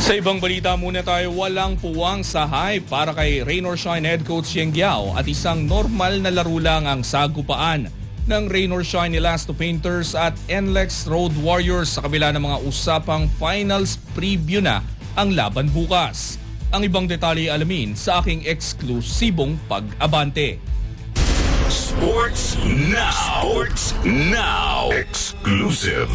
Sa ibang balita muna tayo, walang puwang sa hype para kay Rain or Shine head coach Yeng Giao at isang normal na laro lang ang sagupaan ng Rain or Shine Elasto Painters at NLEX Road Warriors sa kabila ng mga usapang finals preview na ang laban bukas. Ang ibang detalye alamin sa aking eksklusibong pag-abante. Sports Now. Sports Now. Exclusive.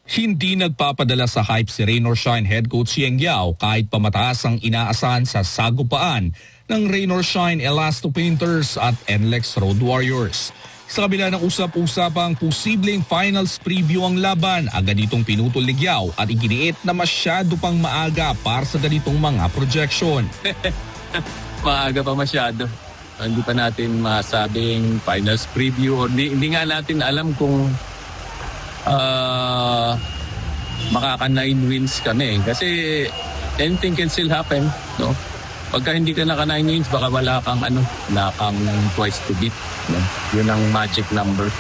Hindi nagpapadala sa hype si Rain or Shine head coach Yeng Giao kahit pamataas ang inaasahan sa sagupaan ng Rain or Shine Elasto Painters at NLEX Road Warriors. Sa kabila ng usap-usapang posibleng finals preview ang laban, agad itong pinutol ni Giao at iginiit na masyado pang maaga para sa ganitong mga projection. Maaga pa masyado. Hindi pa natin masabing finals preview or hindi nga natin alam kung makaka 9 wins kami kasi anything can still happen, no? Pagka hindi ka naka 9 wins baka wala kang twice to beat, no? Yun ang magic number.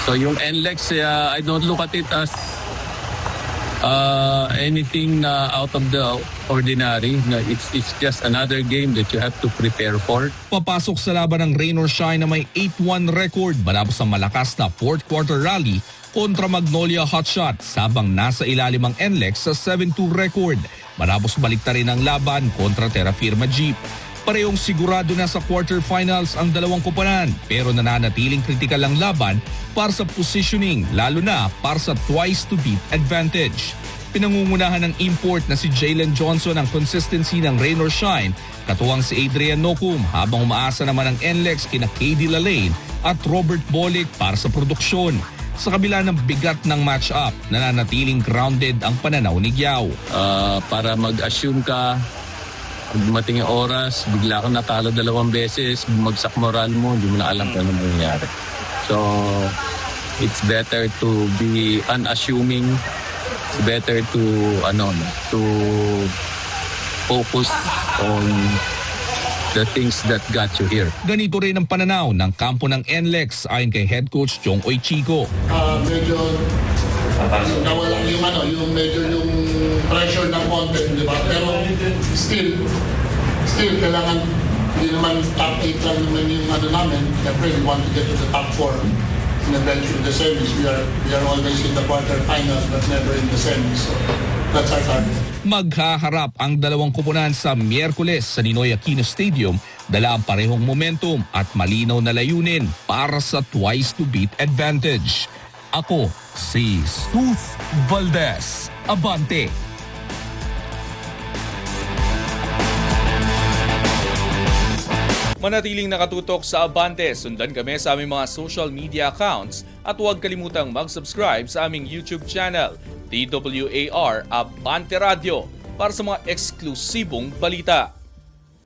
So yung NLEX, I don't look at it as anything out of the ordinary. No, it's just another game that you have to prepare for. Papasok sa laban ng Rain or Shine na may 8-1 record matapos ang malakas na fourth quarter rally kontra Magnolia Hotshots habang nasa ilalim ang NLEX sa 7-2 record matapos baliktarin ang laban kontra Terra Firma Jeep. Parehong sigurado na sa quarterfinals ang dalawang koponan pero nananatiling kritikal ang laban para sa positioning lalo na para sa twice to beat advantage. Pinangungunahan ng import na si Jalen Johnson ang consistency ng Rain or Shine, katuwang si Adrian Nocum habang umaasa naman ang NLEX kina KD Lalane at Robert Bolick para sa produksyon. Sa kabila ng bigat ng match-up, nananatiling grounded ang pananaw ni Giao. Para mag-assume ka, dumating yung oras, bigla kang natalo 2 beses, bumagsak moral mo, hindi mo na alam kung ano mangyayari. So, it's better to be unassuming. It's better to focus on the things that got you here. Ganito rin ang pananaw ng kampo ng NLEX ayon kay head coach Chong Oy Chico. Medyo nawala yung medyo yung pressure ng content, di ba? Pero still kailangan hindi naman top 8 lang naman yung namin. Siyempre, we want to get to the top 4 and eventually the semis. We are always in the quarterfinals but never in the semis. So that's our target. Maghaharap ang dalawang koponan sa Miyerkules sa Ninoy Aquino Stadium, dala ang parehong momentum at malinaw na layunin para sa twice to beat advantage. Ako si Sus Valdez. Abante! Manatiling nakatutok sa Abante, sundan kami sa aming mga social media accounts at huwag kalimutang mag-subscribe sa aming YouTube channel, DWAR Abante Radio, para sa mga eksklusibong balita.